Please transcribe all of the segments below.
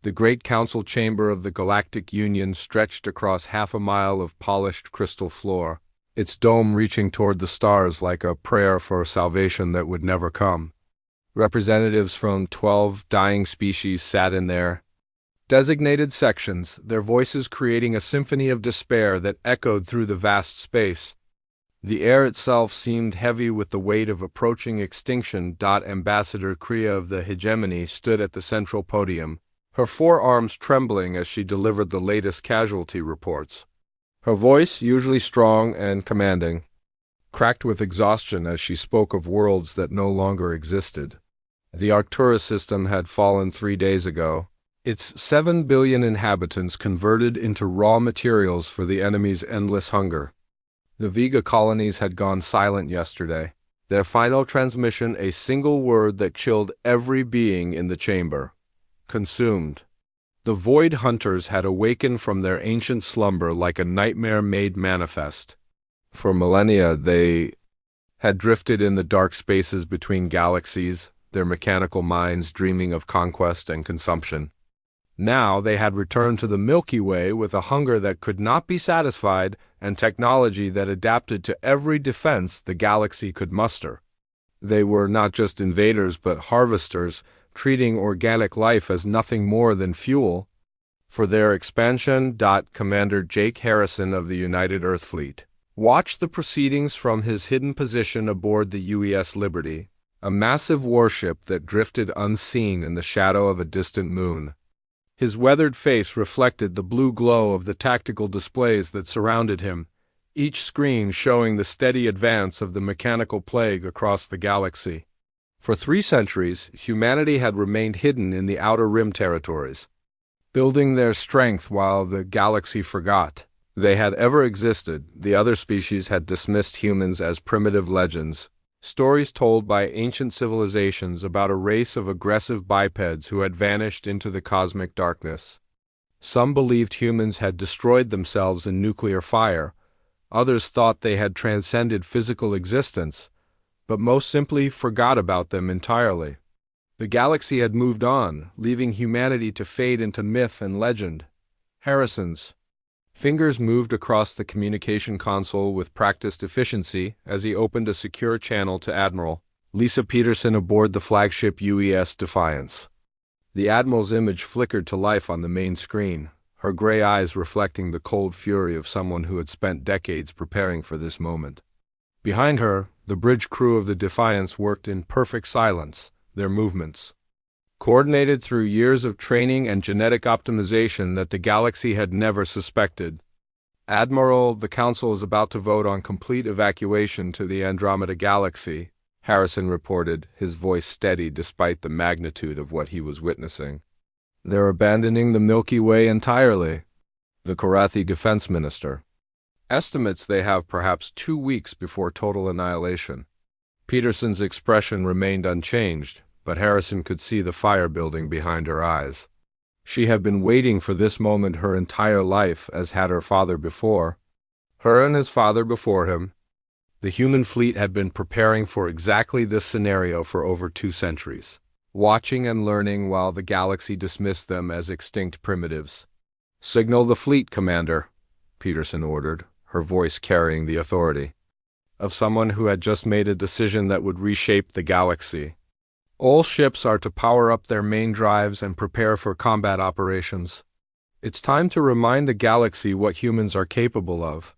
The great council chamber of the Galactic Union stretched across half a mile of polished crystal floor, its dome reaching toward the stars like a prayer for salvation that would never come. Representatives from 12 dying species sat in their designated sections, their voices creating a symphony of despair that echoed through the vast space. The air itself seemed heavy with the weight of approaching extinction. Ambassador Kriya of the hegemony stood at the central podium, her forearms trembling as she delivered the latest casualty reports. Her voice, usually strong and commanding, cracked with exhaustion as she spoke of worlds that no longer existed. The Arcturus system had fallen 3 days ago, its 7 billion inhabitants converted into raw materials for the enemy's endless hunger. The Vega colonies had gone silent yesterday, their final transmission a single word that chilled every being in the chamber: consumed. The Void Hunters had awakened from their ancient slumber like a nightmare made manifest. For millennia they had drifted in the dark spaces between galaxies, their mechanical minds dreaming of conquest and consumption. Now they had returned to the Milky Way with a hunger that could not be satisfied and technology that adapted to every defense the galaxy could muster. They were not just invaders but harvesters, treating organic life as nothing more than fuel for their expansion. Commander Jake Harrison of the United Earth Fleet watched the proceedings from his hidden position aboard the UES Liberty, a massive warship that drifted unseen in the shadow of a distant moon. His weathered face reflected the blue glow of the tactical displays that surrounded him, each screen showing the steady advance of the mechanical plague across the galaxy. For 3 centuries, humanity had remained hidden in the Outer Rim territories, building their strength while the galaxy forgot they had ever existed. The other species had dismissed humans as primitive legends, stories told by ancient civilizations about a race of aggressive bipeds who had vanished into the cosmic darkness. Some believed humans had destroyed themselves in nuclear fire, others thought they had transcended physical existence, but most simply forgot about them entirely. The galaxy had moved on, leaving humanity to fade into myth and legend. Harrison's fingers moved across the communication console with practiced efficiency as he opened a secure channel to Admiral Lisa Peterson aboard the flagship UES Defiance. The Admiral's image flickered to life on the main screen, her gray eyes reflecting the cold fury of someone who had spent decades preparing for this moment. Behind her, the bridge crew of the Defiance worked in perfect silence, their movements coordinated through years of training and genetic optimization that the galaxy had never suspected. Admiral, the Council is about to vote on complete evacuation to the Andromeda Galaxy, Harrison reported, his voice steady despite the magnitude of what he was witnessing. They're abandoning the Milky Way entirely, the Korathi Defense Minister estimates they have perhaps 2 weeks before total annihilation. Peterson's expression remained unchanged, but Harrison could see the fire building behind her eyes. She had been waiting for this moment her entire life, as had her father before. Her and his father before him. The human fleet had been preparing for exactly this scenario for over 2 centuries, watching and learning while the galaxy dismissed them as extinct primitives. "Signal the fleet, Commander," Peterson ordered, her voice carrying the authority of someone who had just made a decision that would reshape the galaxy. All ships are to power up their main drives and prepare for combat operations. It's time to remind the galaxy what humans are capable of.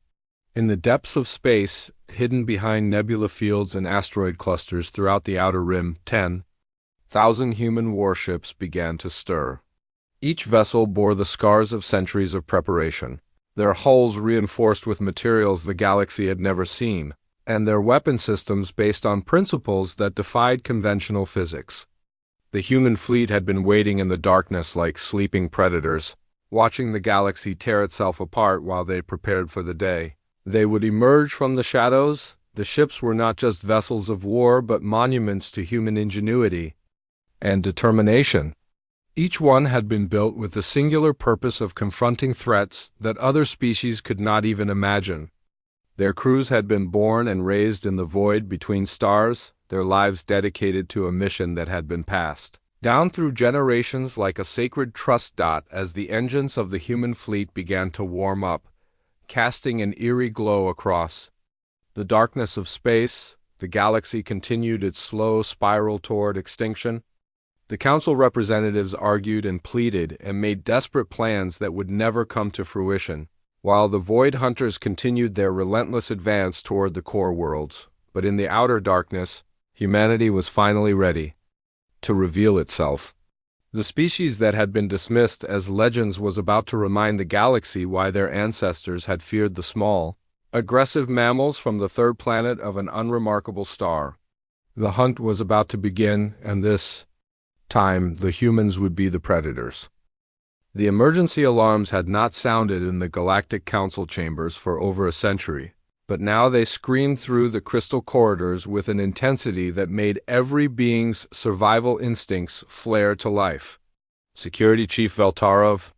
In the depths of space, hidden behind nebula fields and asteroid clusters throughout the Outer Rim, 10,000 human warships began to stir. Each vessel bore the scars of centuries of preparation, their hulls reinforced with materials the galaxy had never seen, and their weapon systems based on principles that defied conventional physics. The human fleet had been waiting in the darkness like sleeping predators, watching the galaxy tear itself apart while they prepared for the day they would emerge from the shadows. The ships were not just vessels of war but monuments to human ingenuity and determination. Each one had been built with the singular purpose of confronting threats that other species could not even imagine. Their crews had been born and raised in the void between stars, their lives dedicated to a mission that had been passed down through generations like a sacred trust dot as the engines of the human fleet began to warm up, casting an eerie glow across the darkness of space. The galaxy continued its slow spiral toward extinction. The council representatives argued and pleaded and made desperate plans that would never come to fruition, while the Void Hunters continued their relentless advance toward the core worlds. But in the outer darkness, humanity was finally ready to reveal itself. The species that had been dismissed as legends was about to remind the galaxy why their ancestors had feared the small, aggressive mammals from the third planet of an unremarkable star. The hunt was about to begin, and this time the humans would be the predators. The emergency alarms had not sounded in the Galactic Council chambers for over a century, but now they screamed through the crystal corridors with an intensity that made every being's survival instincts flare to life. Security Chief Veltarov.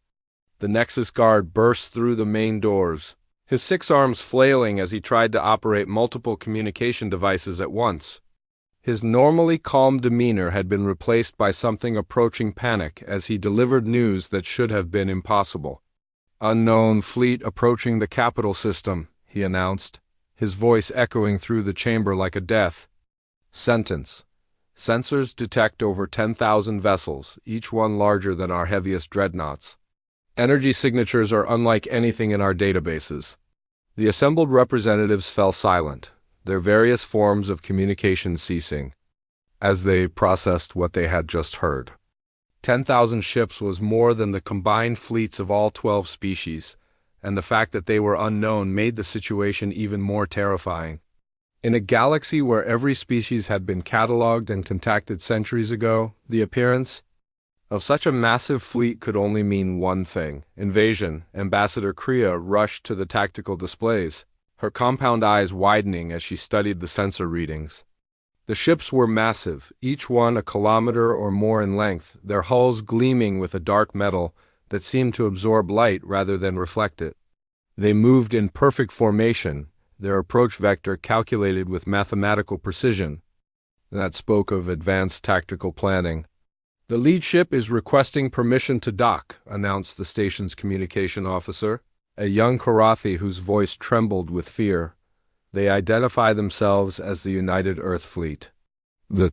The Nexus guard burst through the main doors, his 6 arms flailing as he tried to operate multiple communication devices at once. His normally calm demeanor had been replaced by something approaching panic as he delivered news that should have been impossible. "Unknown fleet approaching the capital system," he announced, his voice echoing through the chamber like a death sentence. "Sensors detect over 10,000 vessels, each one larger than our heaviest dreadnoughts. Energy signatures are unlike anything in our databases." The assembled representatives fell silent, their various forms of communication ceasing, as they processed what they had just heard. 10,000 ships was more than the combined fleets of all 12 species, and the fact that they were unknown made the situation even more terrifying. In a galaxy where every species had been cataloged and contacted centuries ago, the appearance of such a massive fleet could only mean one thing: invasion. Ambassador Kriya rushed to the tactical displays, her compound eyes widening as she studied the sensor readings. The ships were massive, each one a kilometer or more in length, their hulls gleaming with a dark metal that seemed to absorb light rather than reflect it. They moved in perfect formation, their approach vector calculated with mathematical precision. That spoke of advanced tactical planning. "The lead ship is requesting permission to dock," announced the station's communication officer, a young Karathi whose voice trembled with fear. They identify themselves as the United Earth Fleet. The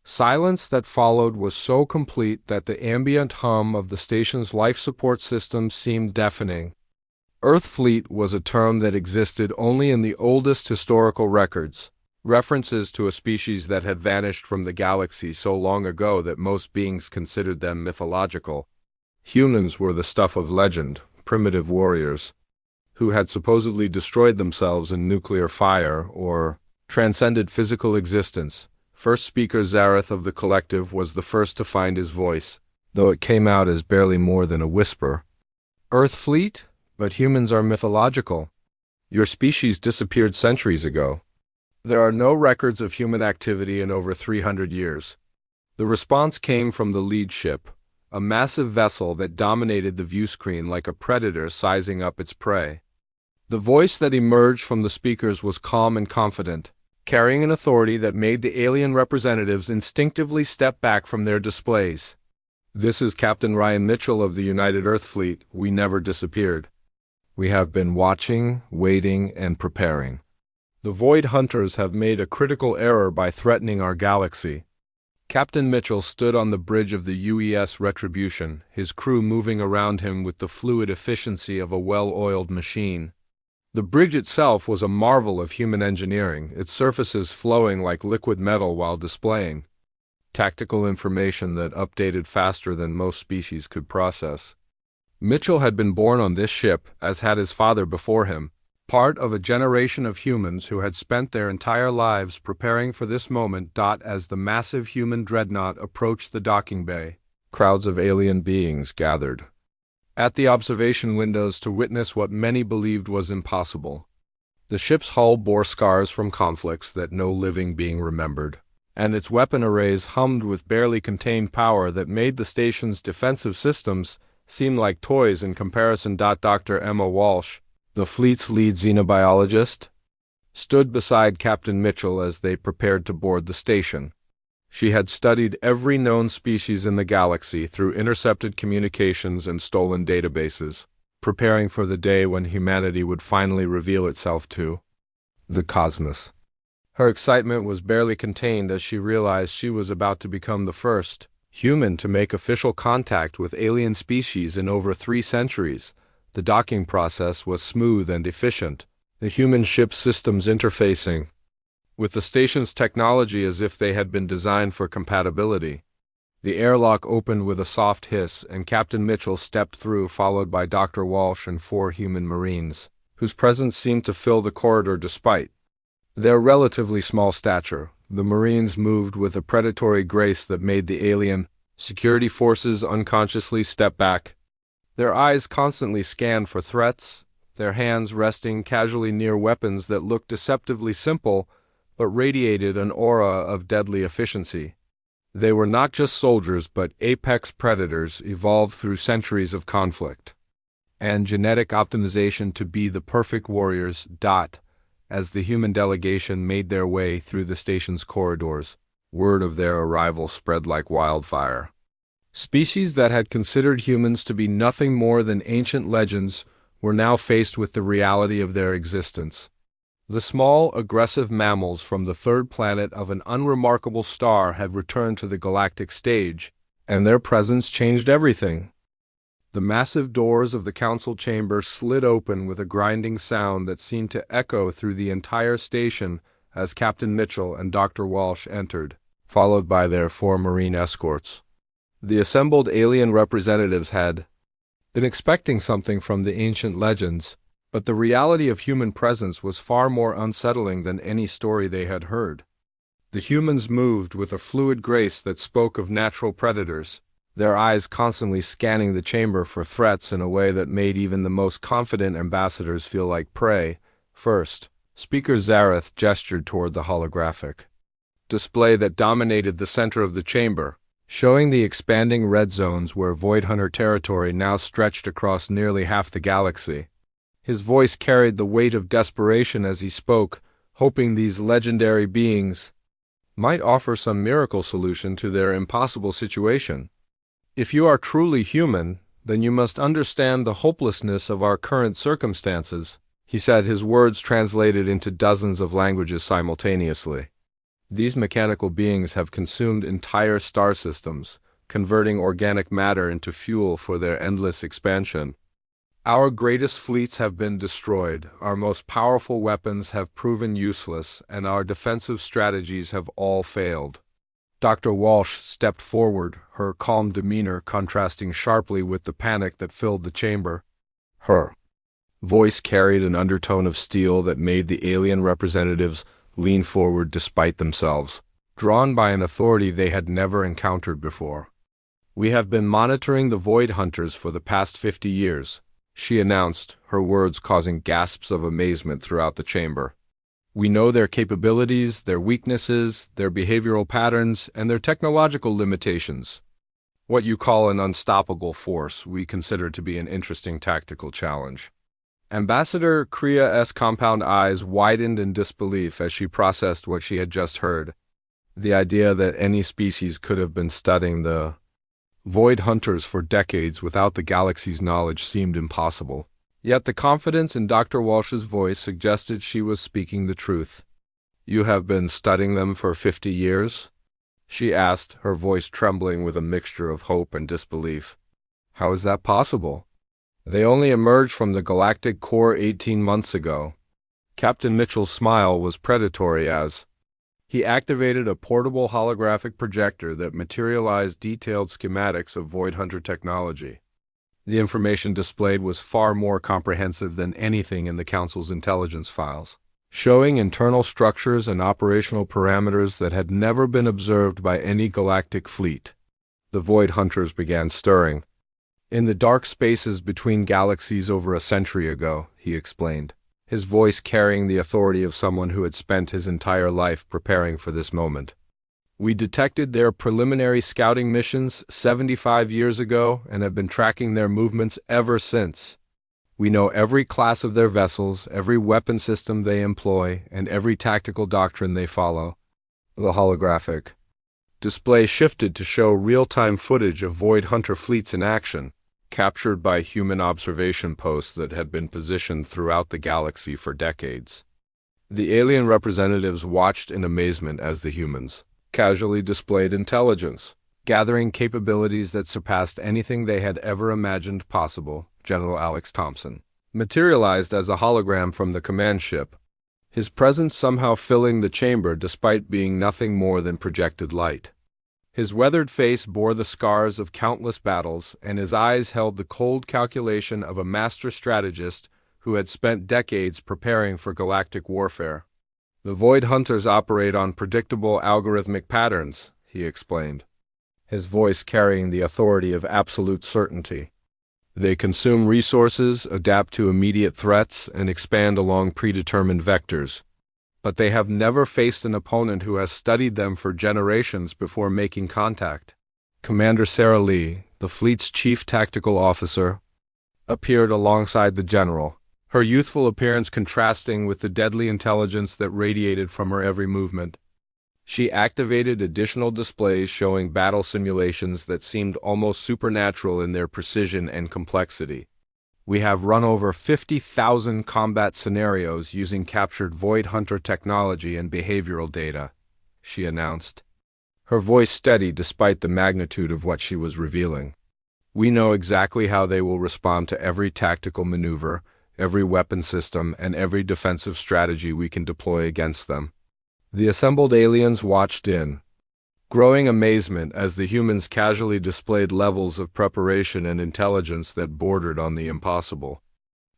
silence that followed was so complete that the ambient hum of the station's life support system seemed deafening. Earth Fleet was a term that existed only in the oldest historical records, references to a species that had vanished from the galaxy so long ago that most beings considered them mythological. Humans were the stuff of legend, primitive warriors, who had supposedly destroyed themselves in nuclear fire or transcended physical existence. First speaker Zareth of the collective was the first to find his voice, though it came out as barely more than a whisper. "Earth Fleet? But humans are mythological. Your species disappeared centuries ago. There are no records of human activity in over 300 years. The response came from the lead ship, a massive vessel that dominated the viewscreen like a predator sizing up its prey. The voice that emerged from the speakers was calm and confident, carrying an authority that made the alien representatives instinctively step back from their displays. "This is Captain Ryan Mitchell of the United Earth Fleet. We never disappeared. We have been watching, waiting, and preparing. The Void Hunters have made a critical error by threatening our galaxy." Captain Mitchell stood on the bridge of the UES Retribution, his crew moving around him with the fluid efficiency of a well-oiled machine. The bridge itself was a marvel of human engineering, its surfaces flowing like liquid metal while displaying tactical information that updated faster than most species could process. Mitchell had been born on this ship, as had his father before him, part of a generation of humans who had spent their entire lives preparing for this moment. As the massive human dreadnought approached the docking bay, crowds of alien beings gathered at the observation windows to witness what many believed was impossible. The ship's hull bore scars from conflicts that no living being remembered, and its weapon arrays hummed with barely contained power that made the station's defensive systems seem like toys in comparison. Dr. Emma Walsh, the fleet's lead xenobiologist, stood beside Captain Mitchell as they prepared to board the station. She had studied every known species in the galaxy through intercepted communications and stolen databases, preparing for the day when humanity would finally reveal itself to the cosmos. Her excitement was barely contained as she realized she was about to become the first human to make official contact with alien species in over 3 centuries. The docking process was smooth and efficient, the human ship systems interfacing with the station's technology as if they had been designed for compatibility. The airlock opened with a soft hiss, and Captain Mitchell stepped through, followed by Dr. Walsh and 4 human Marines, whose presence seemed to fill the corridor despite their relatively small stature. The Marines moved with a predatory grace that made the alien security forces unconsciously step back. Their eyes constantly scanned for threats, their hands resting casually near weapons that looked deceptively simple but radiated an aura of deadly efficiency. They were not just soldiers but apex predators evolved through centuries of conflict and genetic optimization to be the perfect warriors. As the human delegation made their way through the station's corridors, word of their arrival spread like wildfire. Species that had considered humans to be nothing more than ancient legends were now faced with the reality of their existence. The small, aggressive mammals from the 3rd planet of an unremarkable star had returned to the galactic stage, and their presence changed everything. The massive doors of the council chamber slid open with a grinding sound that seemed to echo through the entire station as Captain Mitchell and Dr. Walsh entered, followed by their 4 Marine escorts. The assembled alien representatives had been expecting something from the ancient legends, but the reality of human presence was far more unsettling than any story they had heard. The humans moved with a fluid grace that spoke of natural predators, their eyes constantly scanning the chamber for threats in a way that made even the most confident ambassadors feel like prey. First, Speaker Zareth gestured toward the holographic display that dominated the center of the chamber, showing the expanding red zones where Void Hunter territory now stretched across nearly half the galaxy. His voice carried the weight of desperation as he spoke, hoping these legendary beings might offer some miracle solution to their impossible situation. If you are truly human, then you must understand the hopelessness of our current circumstances, he said, his words translated into dozens of languages simultaneously. These mechanical beings have consumed entire star systems, converting organic matter into fuel for their endless expansion. Our greatest fleets have been destroyed, our most powerful weapons have proven useless, and our defensive strategies have all failed. Dr. Walsh stepped forward, her calm demeanor contrasting sharply with the panic that filled the chamber. Her voice carried an undertone of steel that made the alien representatives lean forward despite themselves, drawn by an authority they had never encountered before. "We have been monitoring the Void Hunters for the past 50 years. She announced, her words causing gasps of amazement throughout the chamber. "We know their capabilities, their weaknesses, their behavioral patterns, and their technological limitations. What you call an unstoppable force, we consider to be an interesting tactical challenge." Ambassador Kria's compound eyes widened in disbelief as she processed what she had just heard. The idea that any species could have been studying the Void Hunters for decades without the galaxy's knowledge seemed impossible. Yet the confidence in Dr. Walsh's voice suggested she was speaking the truth. "You have been studying them for 50 years?" she asked, her voice trembling with a mixture of hope and disbelief. "How is that possible? They only emerged from the galactic core 18 months ago." Captain Mitchell's smile was predatory as he activated a portable holographic projector that materialized detailed schematics of Void Hunter technology. The information displayed was far more comprehensive than anything in the Council's intelligence files, showing internal structures and operational parameters that had never been observed by any galactic fleet. The Void Hunters began stirring in the dark spaces between galaxies over a century ago, he explained, his voice carrying the authority of someone who had spent his entire life preparing for this moment. "We detected their preliminary scouting missions 75 years ago and have been tracking their movements ever since. We know every class of their vessels, every weapon system they employ, and every tactical doctrine they follow." The holographic display shifted to show real-time footage of Void Hunter fleets in action, captured by human observation posts that had been positioned throughout the galaxy for decades. The alien representatives watched in amazement as the humans casually displayed intelligence, gathering capabilities that surpassed anything they had ever imagined possible. General Alex Thompson materialized as a hologram from the command ship, his presence somehow filling the chamber despite being nothing more than projected light. His weathered face bore the scars of countless battles, and his eyes held the cold calculation of a master strategist who had spent decades preparing for galactic warfare. "The Void Hunters operate on predictable algorithmic patterns," he explained, his voice carrying the authority of absolute certainty. "They consume resources, adapt to immediate threats, and expand along predetermined vectors. But they have never faced an opponent who has studied them for generations before making contact." Commander Sarah Lee, the fleet's chief tactical officer, appeared alongside the general, her youthful appearance contrasting with the deadly intelligence that radiated from her every movement. She activated additional displays showing battle simulations that seemed almost supernatural in their precision and complexity. "We have run over 50,000 combat scenarios using captured Void Hunter technology and behavioral data," she announced, her voice steady despite the magnitude of what she was revealing. "We know exactly how they will respond to every tactical maneuver, every weapon system, and every defensive strategy we can deploy against them." The assembled aliens watched in growing amazement as the humans casually displayed levels of preparation and intelligence that bordered on the impossible.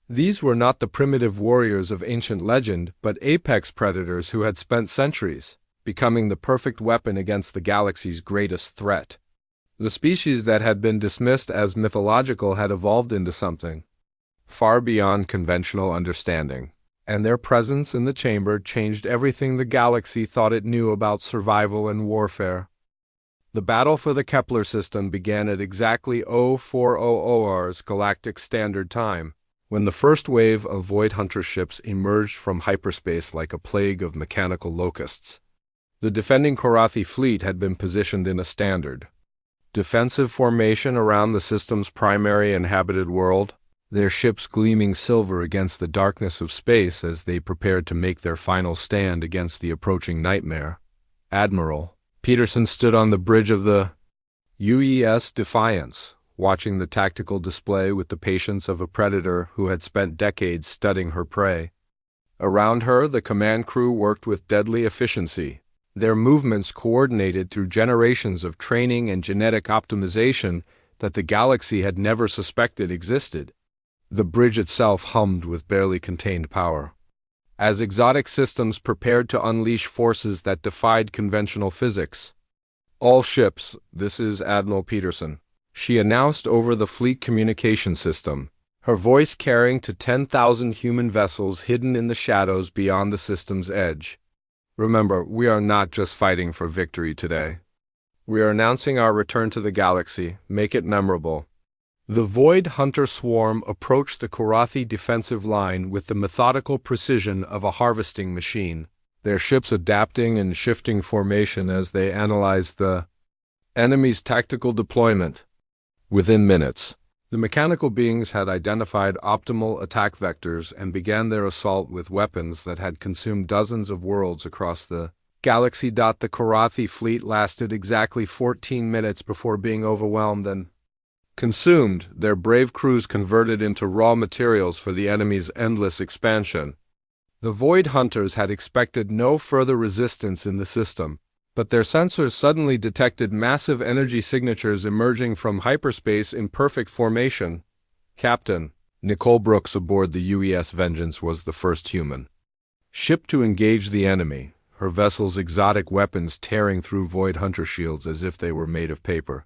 These were not the primitive warriors of ancient legend, but apex predators who had spent centuries becoming the perfect weapon against the galaxy's greatest threat. The species that had been dismissed as mythological had evolved into something far beyond conventional understanding, and their presence in the chamber changed everything the galaxy thought it knew about survival and warfare. The battle for the Kepler system began at exactly 0400 hours Galactic Standard Time, when the first wave of Void Hunter ships emerged from hyperspace like a plague of mechanical locusts. The defending Korathi fleet had been positioned in a standard defensive formation around the system's primary inhabited world, their ships gleaming silver against the darkness of space as they prepared to make their final stand against the approaching nightmare. Admiral Peterson stood on the bridge of the UES Defiance, watching the tactical display with the patience of a predator who had spent decades studying her prey. Around her, the command crew worked with deadly efficiency, their movements coordinated through generations of training and genetic optimization that the galaxy had never suspected existed. The bridge itself hummed with barely contained power, as exotic systems prepared to unleash forces that defied conventional physics. "All ships, this is Admiral Peterson," she announced over the fleet communication system, her voice carrying to 10,000 human vessels hidden in the shadows beyond the system's edge. "Remember, we are not just fighting for victory today. We are announcing our return to the galaxy. Make it memorable." The Void Hunter swarm approached the Korathi defensive line with the methodical precision of a harvesting machine, their ships adapting and shifting formation as they analyzed the enemy's tactical deployment. Within minutes, the mechanical beings had identified optimal attack vectors and began their assault with weapons that had consumed dozens of worlds across the galaxy. The Korathi fleet lasted exactly 14 minutes before being overwhelmed and consumed, their brave crews converted into raw materials for the enemy's endless expansion. The Void Hunters had expected no further resistance in the system, but their sensors suddenly detected massive energy signatures emerging from hyperspace in perfect formation. Captain Nicole Brooks aboard the UES Vengeance was the first human ship to engage the enemy, her vessel's exotic weapons tearing through Void Hunter shields as if they were made of paper.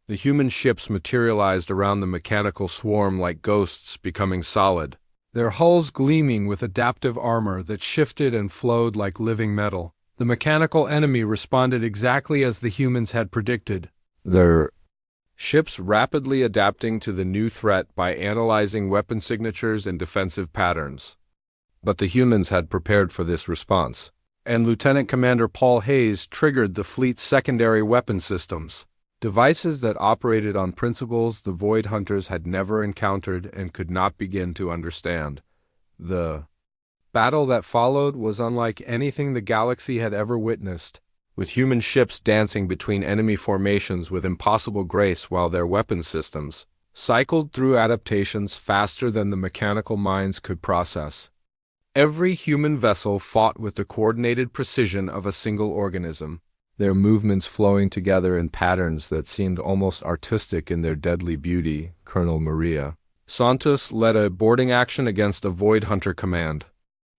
The human ships materialized around the mechanical swarm like ghosts becoming solid, their hulls gleaming with adaptive armor that shifted and flowed like living metal. The mechanical enemy responded exactly as the humans had predicted, their ships rapidly adapting to the new threat by analyzing weapon signatures and defensive patterns. But the humans had prepared for this response. and Lieutenant Commander Paul Hayes triggered the fleet's secondary weapon systems, devices that operated on principles the Void Hunters had never encountered and could not begin to understand. The battle that followed was unlike anything the galaxy had ever witnessed, with human ships dancing between enemy formations with impossible grace while their weapon systems cycled through adaptations faster than the mechanical minds could process. Every human vessel fought with the coordinated precision of a single organism, their movements flowing together in patterns that seemed almost artistic in their deadly beauty. Colonel Maria Santos led a boarding action against a Void Hunter command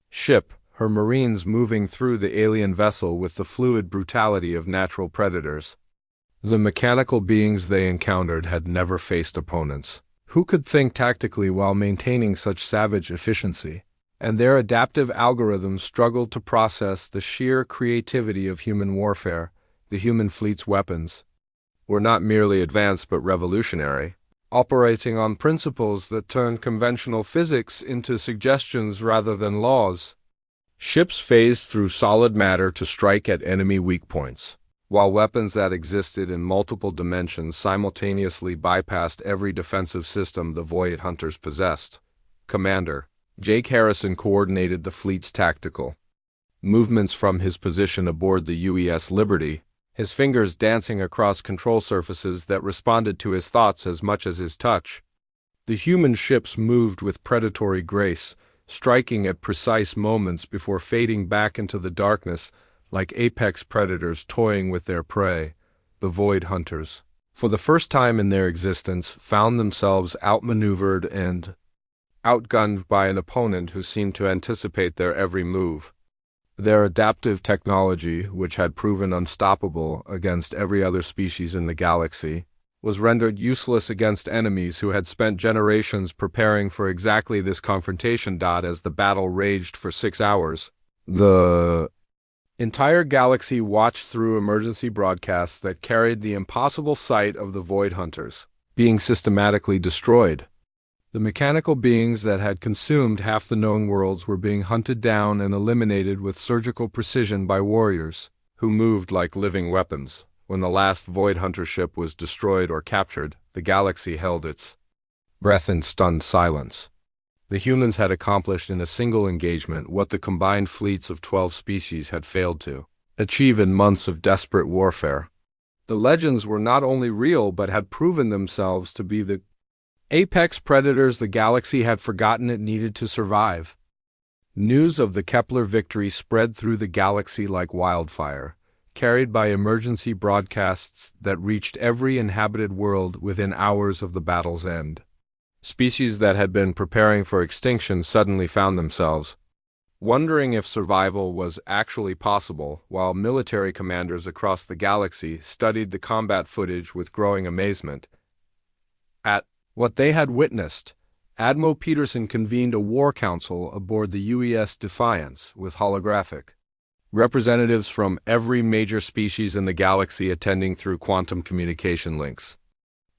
ship, her Marines moving through the alien vessel with the fluid brutality of natural predators. The mechanical beings they encountered had never faced opponents who could think tactically while maintaining such savage efficiency, and their adaptive algorithms struggled to process the sheer creativity of human warfare. The human fleet's weapons were not merely advanced but revolutionary, operating on principles that turned conventional physics into suggestions rather than laws. Ships phased through solid matter to strike at enemy weak points, while weapons that existed in multiple dimensions simultaneously bypassed every defensive system the Void Hunters possessed. Commander Jake Harrison coordinated the fleet's tactical movements from his position aboard the UES Liberty, his fingers dancing across control surfaces that responded to his thoughts as much as his touch. The human ships moved with predatory grace, striking at precise moments before fading back into the darkness like apex predators toying with their prey. The Void Hunters, for the first time in their existence, found themselves outmaneuvered and outgunned by an opponent who seemed to anticipate their every move. Their adaptive technology, which had proven unstoppable against every other species in the galaxy, was rendered useless against enemies who had spent generations preparing for exactly this confrontation. As the battle raged for 6 hours, the entire galaxy watched through emergency broadcasts that carried the impossible sight of the Void Hunters being systematically destroyed. The mechanical beings that had consumed half the known worlds were being hunted down and eliminated with surgical precision by warriors who moved like living weapons. When the last Void Hunter ship was destroyed or captured, the galaxy held its breath in stunned silence. The humans had accomplished in a single engagement what the combined fleets of 12 species had failed to achieve in months of desperate warfare. The legends were not only real but had proven themselves to be the apex predators the galaxy had forgotten it needed to survive. News of the Kepler victory spread through the galaxy like wildfire, carried by emergency broadcasts that reached every inhabited world within hours of the battle's end. Species that had been preparing for extinction suddenly found themselves wondering if survival was actually possible, while military commanders across the galaxy studied the combat footage with growing amazement at what they had witnessed. Admiral Peterson convened a war council aboard the UES Defiance with holographic representatives from every major species in the galaxy attending through quantum communication links.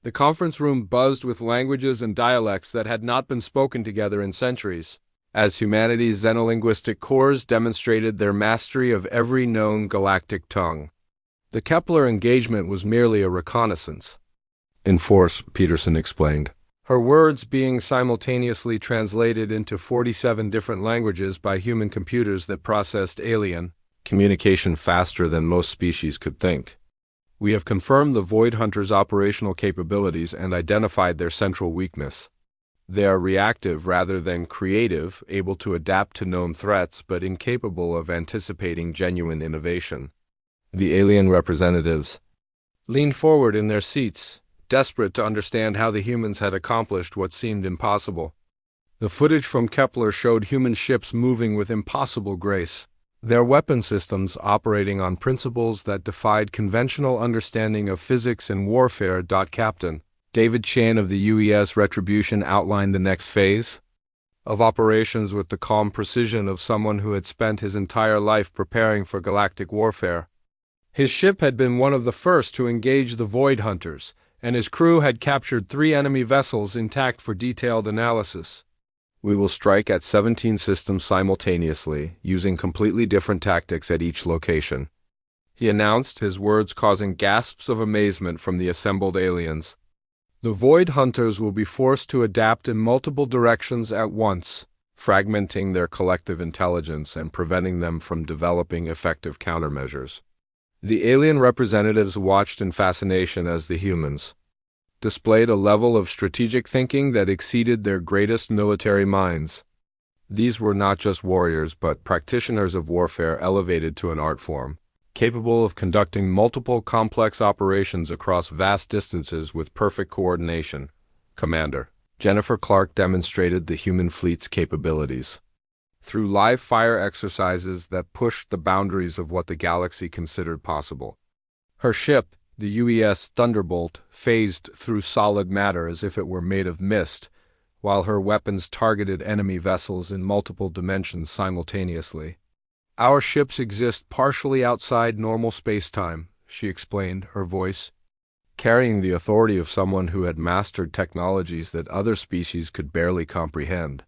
The conference room buzzed with languages and dialects that had not been spoken together in centuries, as humanity's xenolinguistic cores demonstrated their mastery of every known galactic tongue. The Kepler engagement was merely a reconnaissance in force, Peterson explained, her words being simultaneously translated into 47 different languages by human computers that processed alien communication faster than most species could think. We have confirmed the Void Hunters' operational capabilities and identified their central weakness. They are reactive rather than creative, able to adapt to known threats but incapable of anticipating genuine innovation. The alien representatives leaned forward in their seats, desperate to understand how the humans had accomplished what seemed impossible. The footage from Kepler showed human ships moving with impossible grace, their weapon systems operating on principles that defied conventional understanding of physics and warfare. Captain David Chan of the UES Retribution outlined the next phase of operations with the calm precision of someone who had spent his entire life preparing for galactic warfare. His ship had been one of the first to engage the Void Hunters, and his crew had captured 3 enemy vessels intact for detailed analysis. We will strike at 17 systems simultaneously, using completely different tactics at each location. He announced, his words causing gasps of amazement from the assembled aliens. The Void Hunters will be forced to adapt in multiple directions at once, fragmenting their collective intelligence and preventing them from developing effective countermeasures. The alien representatives watched in fascination as the humans displayed a level of strategic thinking that exceeded their greatest military minds. These were not just warriors but practitioners of warfare elevated to an art form, capable of conducting multiple complex operations across vast distances with perfect coordination. Commander Jennifer Clark demonstrated the human fleet's capabilities through live fire exercises that pushed the boundaries of what the galaxy considered possible. Her ship, the UES Thunderbolt, phased through solid matter as if it were made of mist, while her weapons targeted enemy vessels in multiple dimensions simultaneously. Our ships exist partially outside normal space-time, she explained, her voice carrying the authority of someone who had mastered technologies that other species could barely comprehend.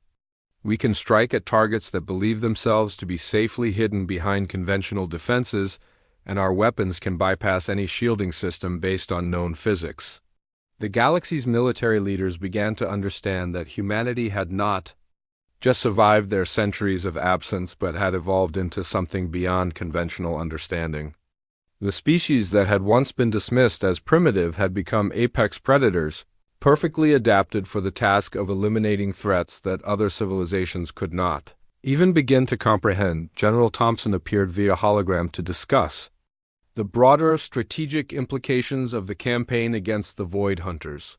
We can strike at targets that believe themselves to be safely hidden behind conventional defenses, and our weapons can bypass any shielding system based on known physics. The galaxy's military leaders began to understand that humanity had not just survived their centuries of absence but had evolved into something beyond conventional understanding. The species that had once been dismissed as primitive had become apex predators, perfectly adapted for the task of eliminating threats that other civilizations could not even begin to comprehend. General Thompson appeared via hologram to discuss the broader strategic implications of the campaign against the Void Hunters.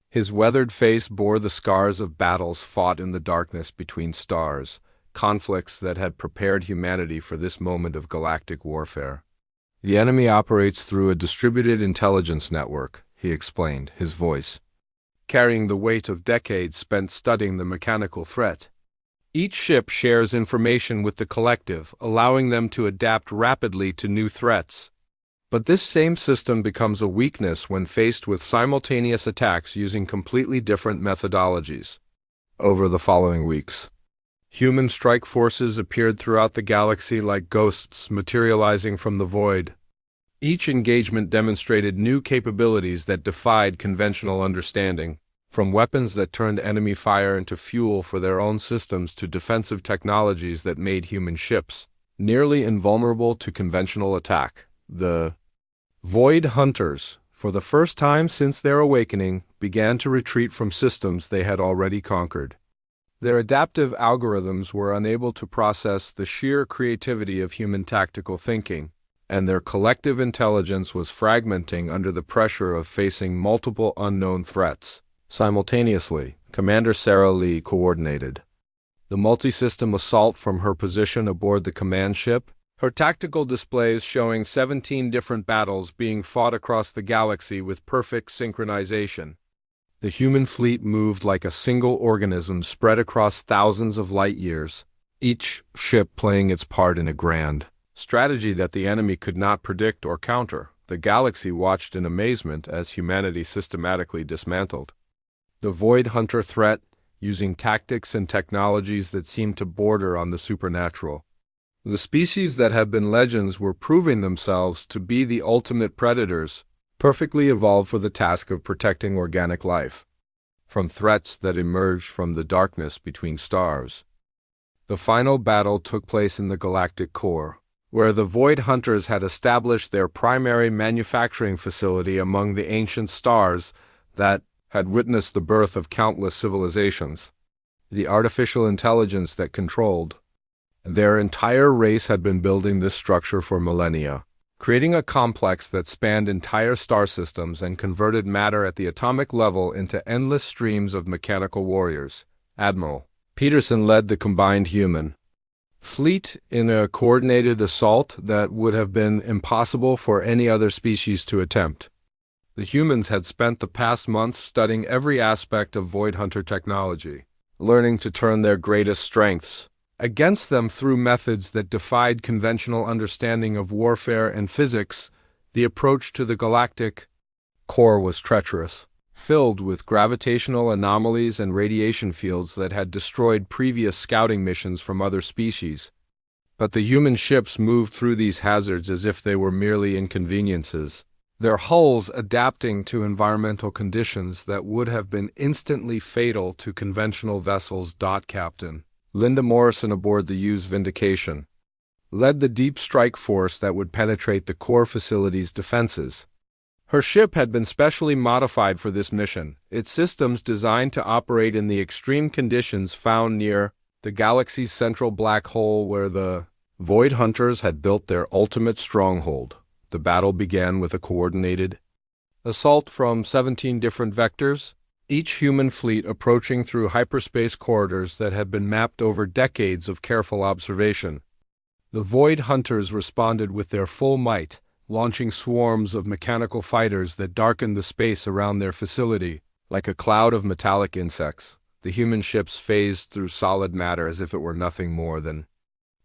His weathered face bore the scars of battles fought in the darkness between stars, conflicts that had prepared humanity for this moment of galactic warfare. The enemy operates through a distributed intelligence network, he explained, his voice carrying the weight of decades spent studying the mechanical threat. Each ship shares information with the collective, allowing them to adapt rapidly to new threats. But this same system becomes a weakness when faced with simultaneous attacks using completely different methodologies. Over the following weeks, human strike forces appeared throughout the galaxy like ghosts materializing from the void. Each engagement demonstrated new capabilities that defied conventional understanding, from weapons that turned enemy fire into fuel for their own systems to defensive technologies that made human ships nearly invulnerable to conventional attack. The Void Hunters, for the first time since their awakening, began to retreat from systems they had already conquered. Their adaptive algorithms were unable to process the sheer creativity of human tactical thinking, and their collective intelligence was fragmenting under the pressure of facing multiple unknown threats. Simultaneously, Commander Sarah Lee coordinated the multi-system assault from her position aboard the command ship, her tactical displays showing 17 different battles being fought across the galaxy with perfect synchronization. The human fleet moved like a single organism spread across thousands of light years, each ship playing its part in a grand strategy that the enemy could not predict or counter. The galaxy watched in amazement as humanity systematically dismantled the Void Hunter threat, using tactics and technologies that seemed to border on the supernatural. The species that had been legends were proving themselves to be the ultimate predators, perfectly evolved for the task of protecting organic life from threats that emerged from the darkness between stars. The final battle took place in the galactic core, where the Void Hunters had established their primary manufacturing facility among the ancient stars that had witnessed the birth of countless civilizations. The artificial intelligence that controlled their entire race had been building this structure for millennia, creating a complex that spanned entire star systems and converted matter at the atomic level into endless streams of mechanical warriors. Admiral Peterson led the combined human fleet in a coordinated assault that would have been impossible for any other species to attempt. The humans had spent the past months studying every aspect of Void Hunter technology, learning to turn their greatest strengths against them through methods that defied conventional understanding of warfare and physics. The approach to the galactic core was treacherous, filled with gravitational anomalies and radiation fields that had destroyed previous scouting missions from other species. But the human ships moved through these hazards as if they were merely inconveniences, their hulls adapting to environmental conditions that would have been instantly fatal to conventional vessels. Captain Linda Morrison aboard the U's Vindication led the deep strike force that would penetrate the core facility's defenses. Her ship had been specially modified for this mission, its systems designed to operate in the extreme conditions found near the galaxy's central black hole where the Void Hunters had built their ultimate stronghold. The battle began with a coordinated assault from 17 different vectors, each human fleet approaching through hyperspace corridors that had been mapped over decades of careful observation. The Void Hunters responded with their full might, launching swarms of mechanical fighters that darkened the space around their facility. Like a cloud of metallic insects, the human ships phased through solid matter as if it were nothing more than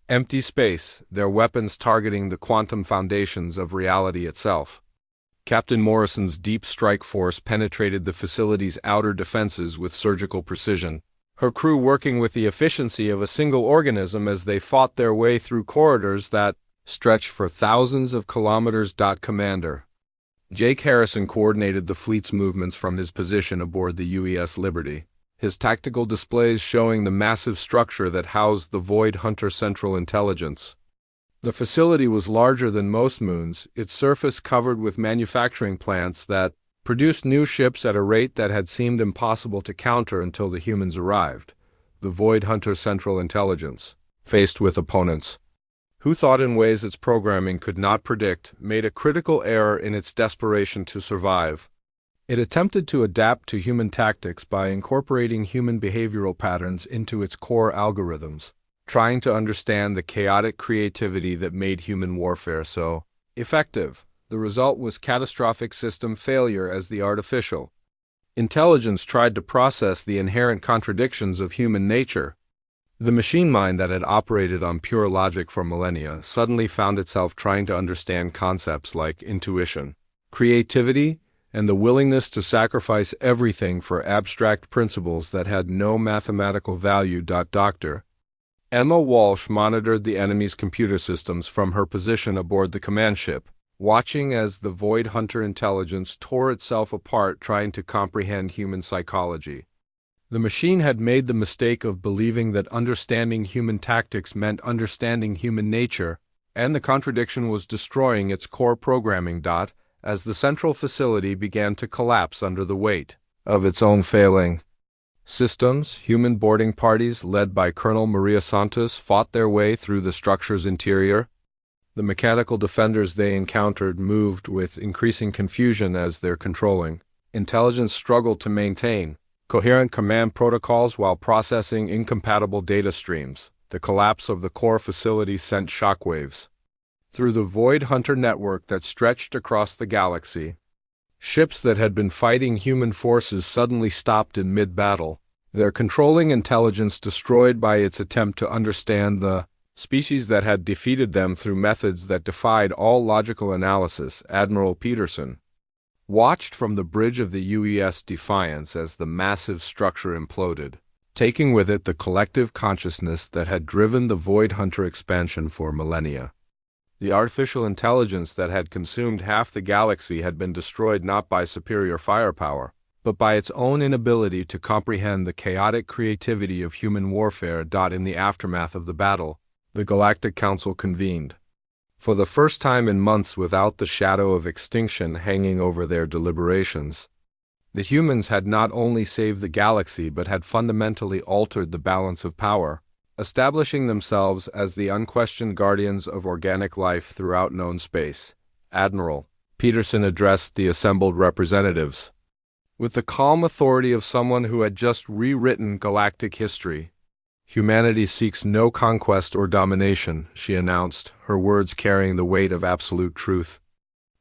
empty space, their weapons targeting the quantum foundations of reality itself. Captain Morrison's deep strike force penetrated the facility's outer defenses with surgical precision, her crew working with the efficiency of a single organism as they fought their way through corridors that stretched for thousands of kilometers. Commander Jake Harrison coordinated the fleet's movements from his position aboard the UES Liberty, his tactical displays showing the massive structure that housed the Void Hunter Central Intelligence. The facility was larger than most moons, its surface covered with manufacturing plants that produced new ships at a rate that had seemed impossible to counter until the humans arrived. The Void Hunter Central Intelligence, faced with opponents who thought in ways its programming could not predict, made a critical error in its desperation to survive. It attempted to adapt to human tactics by incorporating human behavioral patterns into its core algorithms, trying to understand the chaotic creativity that made human warfare so effective. The result was catastrophic system failure as the artificial intelligence tried to process the inherent contradictions of human nature. The machine mind that had operated on pure logic for millennia suddenly found itself trying to understand concepts like intuition, creativity, and the willingness to sacrifice everything for abstract principles that had no mathematical value. Dr. Emma Walsh monitored the enemy's computer systems from her position aboard the command ship, watching as the Void Hunter intelligence tore itself apart trying to comprehend human psychology. The machine had made the mistake of believing that understanding human tactics meant understanding human nature, and the contradiction was destroying its core programming. As the central facility began to collapse under the weight of its own failing systems, human boarding parties led by Colonel Maria Santos fought their way through the structure's interior. The mechanical defenders they encountered moved with increasing confusion as their controlling intelligence struggled to maintain coherent command protocols while processing incompatible data streams. The collapse of the core facility sent shockwaves through the Void Hunter network that stretched across the galaxy. Ships that had been fighting human forces suddenly stopped in mid-battle, their controlling intelligence destroyed by its attempt to understand the species that had defeated them through methods that defied all logical analysis. Admiral Peterson watched from the bridge of the UES Defiance as the massive structure imploded, taking with it the collective consciousness that had driven the Void Hunter expansion for millennia. The artificial intelligence that had consumed half the galaxy had been destroyed not by superior firepower, but by its own inability to comprehend the chaotic creativity of human warfare. In the aftermath of the battle, the Galactic Council convened, for the first time in months without the shadow of extinction hanging over their deliberations. The humans had not only saved the galaxy but had fundamentally altered the balance of power, establishing themselves as the unquestioned guardians of organic life throughout known space. Admiral Peterson addressed the assembled representatives with the calm authority of someone who had just rewritten galactic history. "Humanity seeks no conquest or domination," she announced, her words carrying the weight of absolute truth.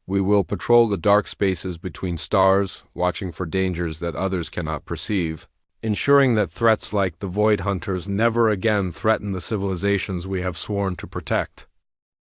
"We will patrol the dark spaces between stars, watching for dangers that others cannot perceive, ensuring that threats like the Void Hunters never again threaten the civilizations we have sworn to protect."